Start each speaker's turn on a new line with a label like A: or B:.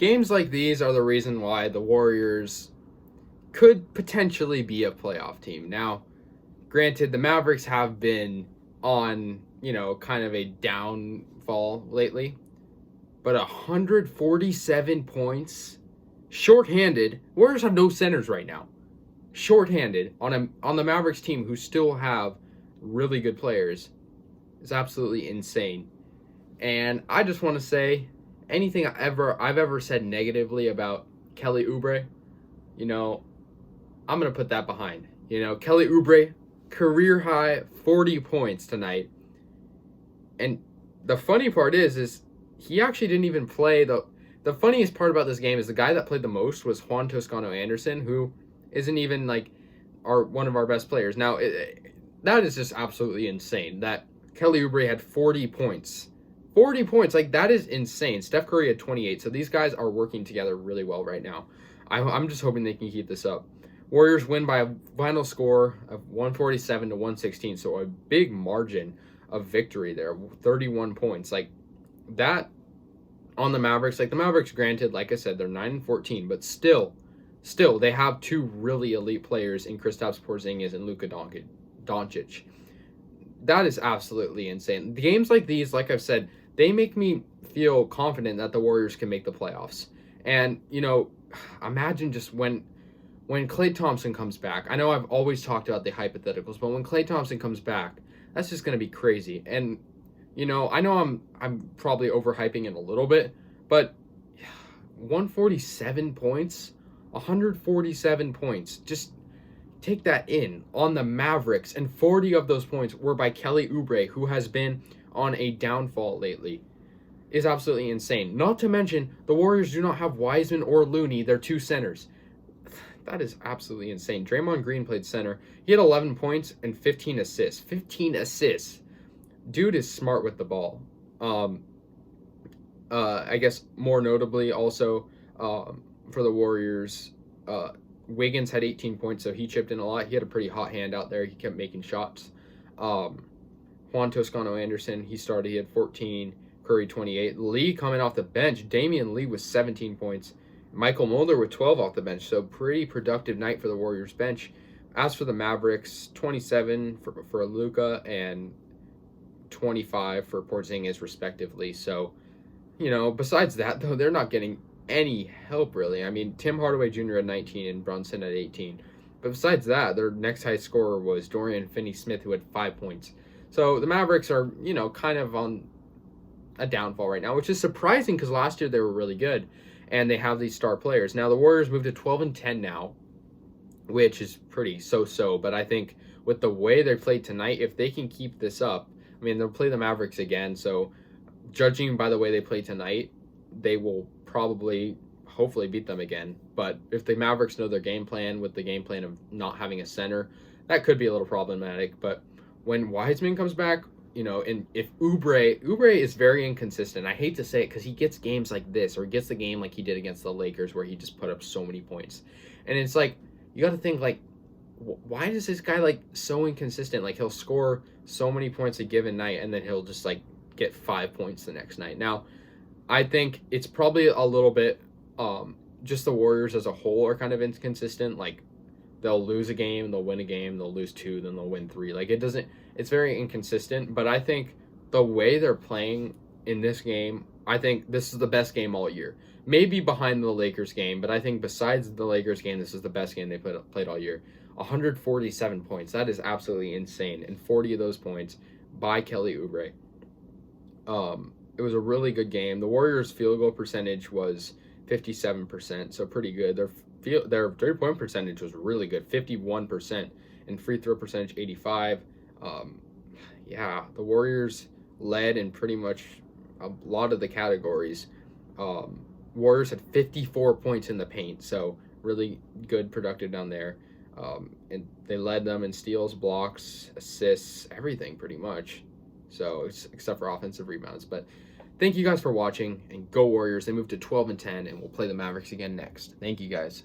A: games like these are the reason why the Warriors could potentially be a playoff team. Now, granted, the Mavericks have been on, kind of a downfall lately, but 147 points, shorthanded. Warriors have no centers right now. Shorthanded on the Mavericks team who still have really good players is absolutely insane. And I just want to say anything I've ever said negatively about Kelly Oubre, I'm going to put that behind. Kelly Oubre, career high 40 points tonight. And the funny part is he actually didn't even play. The funniest part about this game is the guy that played the most was Juan Toscano Anderson, who isn't even one of our best players. Now, that is just absolutely insane that Kelly Oubre had 40 points. 40 points, that is insane. Steph Curry had 28, so these guys are working together really well right now. I'm just hoping they can keep this up. Warriors win by a final score of 147 to 116, so a big margin of victory there, 31 points. That on the Mavericks. The Mavericks, granted, like I said, they're 9-14, but still, they have two really elite players in Kristaps Porzingis and Luka Doncic. That is absolutely insane. The games like these, like I've said, they make me feel confident that the Warriors can make the playoffs. And, imagine just when Klay Thompson comes back. I know I've always talked about the hypotheticals, but when Klay Thompson comes back, that's just going to be crazy. And, I know I'm probably overhyping it a little bit, but 147 points, 147 points, just take that in on the Mavericks, and 40 of those points were by Kelly Oubre, who has been on a downfall lately, is absolutely insane. Not to mention, the Warriors do not have Wiseman or Looney, their two centers. That is absolutely insane. Draymond Green played center. He had 11 points and 15 assists. 15 assists. Dude is smart with the ball. I guess more notably also for the Warriors, Wiggins had 18 points, so he chipped in a lot. He had a pretty hot hand out there. He kept making shots. Juan Toscano Anderson, he had 14. Curry, 28. Lee coming off the bench. Damian Lee with 17 points. Michael Mulder with 12 off the bench. So pretty productive night for the Warriors bench. As for the Mavericks, 27 for Luka and 25 for Porzingis respectively. So, besides that, though, they're not getting any help, really. I mean, Tim Hardaway Jr. had 19 and Brunson at 18. But besides that, their next highest scorer was Dorian Finney-Smith, who had 5 points. So the Mavericks are, kind of on a downfall right now, which is surprising because last year they were really good, and they have these star players. Now, the Warriors moved to 12-10 now, which is pretty so-so. But I think with the way they played tonight, if they can keep this up, I mean, they'll play the Mavericks again. So judging by the way they play tonight, they will hopefully beat them again. But if the Mavericks know their game plan with the game plan of not having a center, that could be a little problematic. But when Wiseman comes back, and if Oubre is very inconsistent. I hate to say it because he gets games like this, or he gets the game like he did against the Lakers where he just put up so many points. And it's you got to think why is this guy so inconsistent? He'll score so many points a given night and then he'll just get 5 points the next night. Now, I think it's probably a little bit just the Warriors as a whole are kind of inconsistent. They'll lose a game, they'll win a game, they'll lose 2, then they'll win 3. It's very inconsistent, but I think the way they're playing in this game, I think this is the best game all year. Maybe behind the Lakers game, but I think besides the Lakers game, this is the best game they played all year. 147 points. That is absolutely insane. And 40 of those points by Kelly Oubre. It was a really good game. The Warriors' field goal percentage was 57%, so pretty good. Their 3-point percentage was really good, 51%, and free throw percentage 85. The Warriors led in pretty much a lot of the categories. Warriors had 54 points in the paint, so really good, productive down there. And they led them in steals, blocks, assists, everything pretty much. So except for offensive rebounds. But thank you guys for watching, and go Warriors. They moved to 12-10, and we'll play the Mavericks again next. Thank you guys.